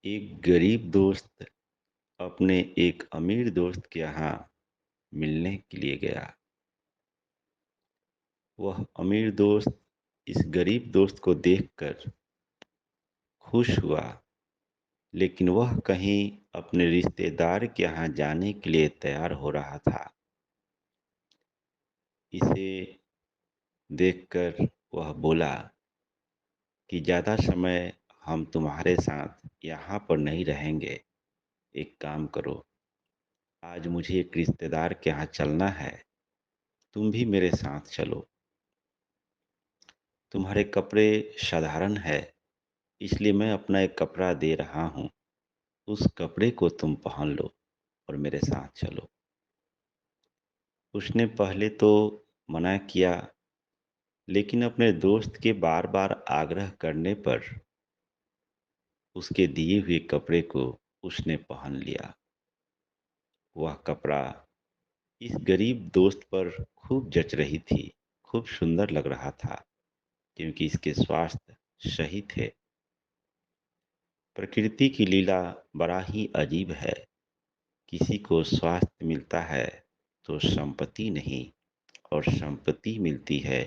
एक गरीब दोस्त अपने एक अमीर दोस्त के यहाँ मिलने के लिए गया। वह अमीर दोस्त इस गरीब दोस्त को देखकर खुश हुआ, लेकिन वह कहीं अपने रिश्तेदार के यहाँ जाने के लिए तैयार हो रहा था। इसे देखकर वह बोला कि ज़्यादा समय हम तुम्हारे साथ यहाँ पर नहीं रहेंगे। एक काम करो, आज मुझे एक रिश्तेदार के यहाँ चलना है, तुम भी मेरे साथ चलो। तुम्हारे कपड़े साधारण है, इसलिए मैं अपना एक कपड़ा दे रहा हूँ। उस कपड़े को तुम पहन लो और मेरे साथ चलो। उसने पहले तो मना किया, लेकिन अपने दोस्त के बार बार आग्रह करने पर उसके दिए हुए कपड़े को उसने पहन लिया। वह कपड़ा इस गरीब दोस्त पर खूब जच रही थी, खूब सुंदर लग रहा था, क्योंकि इसके स्वास्थ्य सही थे। प्रकृति की लीला बड़ा ही अजीब है। किसी को स्वास्थ्य मिलता है तो संपत्ति नहीं, और संपत्ति मिलती है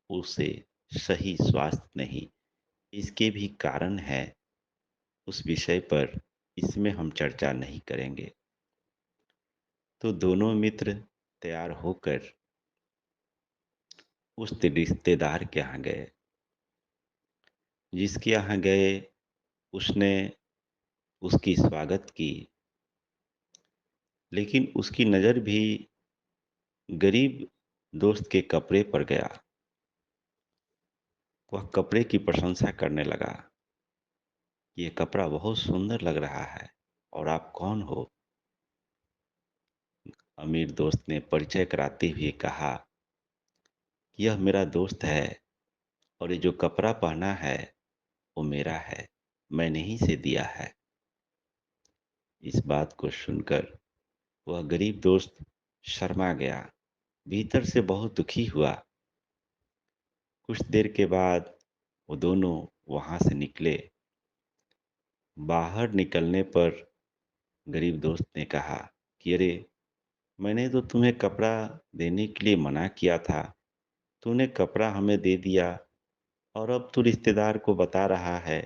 उसे सही स्वास्थ्य नहीं। इसके भी कारण है, उस विषय पर इसमें हम चर्चा नहीं करेंगे। तो दोनों मित्र तैयार होकर उस रिश्तेदार के यहाँ गए। जिसके यहाँ गए उसने उसकी स्वागत की, लेकिन उसकी नज़र भी गरीब दोस्त के कपड़े पर गया। वह कपड़े की प्रशंसा करने लगा। ये कपड़ा बहुत सुंदर लग रहा है, और आप कौन हो? अमीर दोस्त ने परिचय कराते हुए कहा, यह मेरा दोस्त है, और ये जो कपड़ा पहना है वो मेरा है, मैंने ही इसे दिया है। इस बात को सुनकर वह गरीब दोस्त शर्मा गया, भीतर से बहुत दुखी हुआ। कुछ देर के बाद वो दोनों वहां से निकले। बाहर निकलने पर गरीब दोस्त ने कहा कि अरे, मैंने तो तुम्हें कपड़ा देने के लिए मना किया था, तूने कपड़ा हमें दे दिया, और अब तू रिश्तेदार को बता रहा है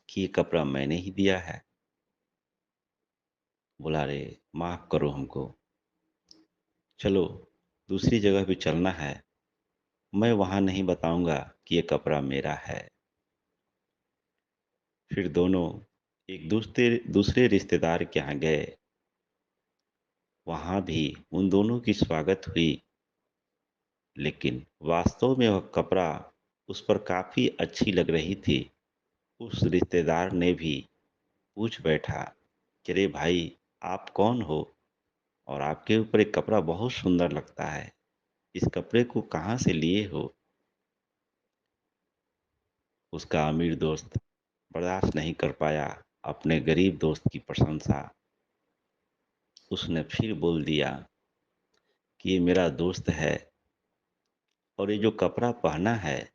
कि ये कपड़ा मैंने ही दिया है। बोला, रे माफ करो हमको, चलो दूसरी जगह भी चलना है, मैं वहां नहीं बताऊंगा कि ये कपड़ा मेरा है। फिर दोनों एक दूसरे दूसरे रिश्तेदार के यहाँ गए। वहां भी उन दोनों की स्वागत हुई, लेकिन वास्तव में वह कपड़ा उस पर काफी अच्छी लग रही थी। उस रिश्तेदार ने भी पूछ बैठा कि अरे भाई, आप कौन हो, और आपके ऊपर एक कपड़ा बहुत सुंदर लगता है, इस कपड़े को कहाँ से लिए हो? उसका अमीर दोस्त बर्दाश्त नहीं कर पाया अपने गरीब दोस्त की प्रशंसा। उसने फिर बोल दिया कि ये मेरा दोस्त है, और ये जो कपड़ा पहना है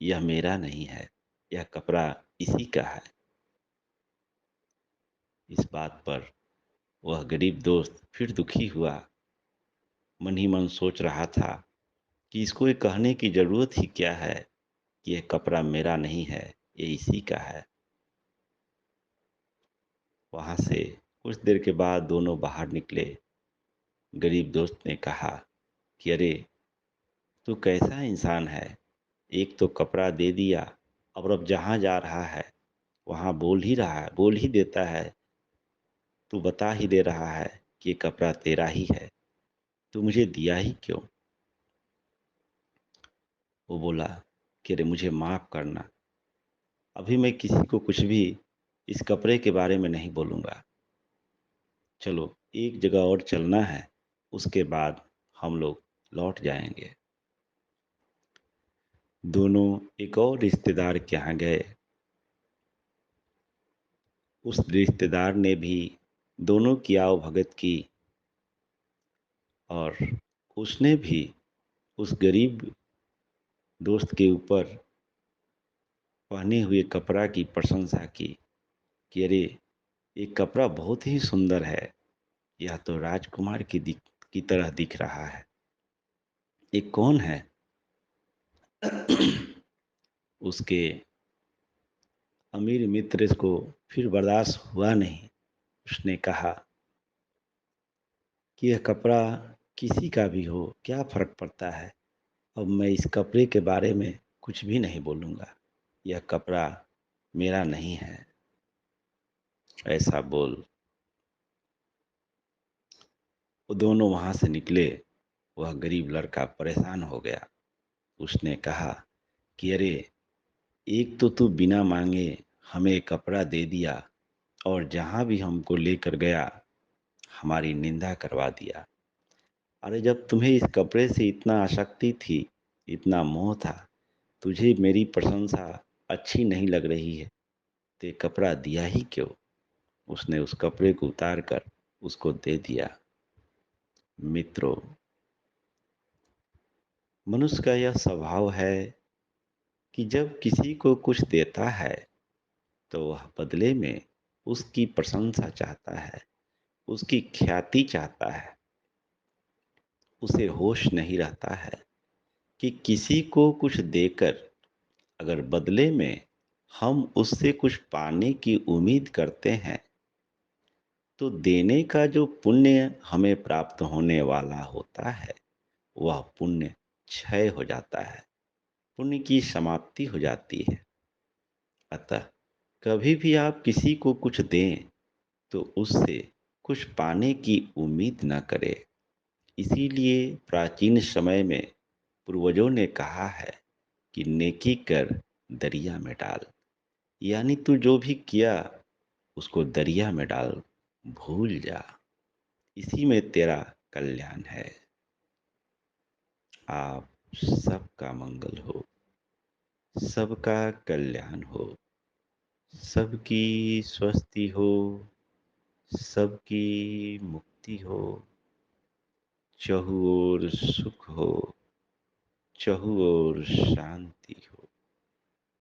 यह मेरा नहीं है, यह कपड़ा इसी का है। इस बात पर वह गरीब दोस्त फिर दुखी हुआ। मन ही मन सोच रहा था कि इसको ये कहने की जरूरत ही क्या है कि यह कपड़ा मेरा नहीं है, ये इसी का है। वहां से कुछ देर के बाद दोनों बाहर निकले। गरीब दोस्त ने कहा कि अरे, तू कैसा इंसान है, एक तो कपड़ा दे दिया, और अब जहां जा रहा है वहां बोल ही देता है, तू बता ही दे रहा है कि ये कपड़ा तेरा ही है, तू मुझे दिया ही क्यों? वो बोला कि अरे, मुझे माफ करना, अभी मैं किसी को कुछ भी इस कपड़े के बारे में नहीं बोलूंगा। चलो एक जगह और चलना है, उसके बाद हम लोग लौट जाएंगे। दोनों एक और रिश्तेदार के यहाँ गए। उस रिश्तेदार ने भी दोनों की आवभगत की, और उसने भी उस गरीब दोस्त के ऊपर पहने हुए कपड़ा की प्रशंसा की। कि अरे! ये कपड़ा बहुत ही सुंदर है। यह तो राजकुमार की तरह दिख रहा है। ये कौन है? उसके अमीर मित्र को फिर बर्दाश्त हुआ नहीं। उसने कहा कि यह कपड़ा किसी का भी हो, क्या फ़र्क पड़ता है? अब मैं इस कपड़े के बारे में कुछ भी नहीं बोलूँगा। यह कपड़ा मेरा नहीं है। ऐसा बोल वो दोनों वहाँ से निकले। वह गरीब लड़का परेशान हो गया। उसने कहा कि अरे! एक तो तू बिना माँगे हमें कपड़ा दे दिया और जहाँ भी हमको लेकर गया, हमारी निंदा करवा दिया। अरे जब तुम्हें इस कपड़े से इतना आसक्ति थी, इतना मोह था, तुझे मेरी प्रशंसा अच्छी नहीं लग रही है, तो ये कपड़ा दिया ही क्यों? उसने उस कपड़े को उतार कर उसको दे दिया। मित्रों, मनुष्य का यह स्वभाव है कि जब किसी को कुछ देता है, तो वह बदले में उसकी प्रशंसा चाहता है, उसकी ख्याति चाहता है। उसे होश नहीं रहता है कि किसी को कुछ देकर अगर बदले में हम उससे कुछ पाने की उम्मीद करते हैं, तो देने का जो पुण्य हमें प्राप्त होने वाला होता है, वह पुण्य क्षय हो जाता है, पुण्य की समाप्ति हो जाती है। अतः कभी भी आप किसी को कुछ दें, तो उससे कुछ पाने की उम्मीद न करें। इसीलिए प्राचीन समय में पूर्वजों ने कहा है कि नेकी कर दरिया में डाल, यानी तू जो भी किया उसको दरिया में डाल, भूल जा। इसी में तेरा कल्याण है। आप सबका मंगल हो, सबका कल्याण हो, सबकी स्वस्ति हो, सबकी मुक्ति हो, चहुँ ओर सुख हो, चहुँ ओर शांति हो।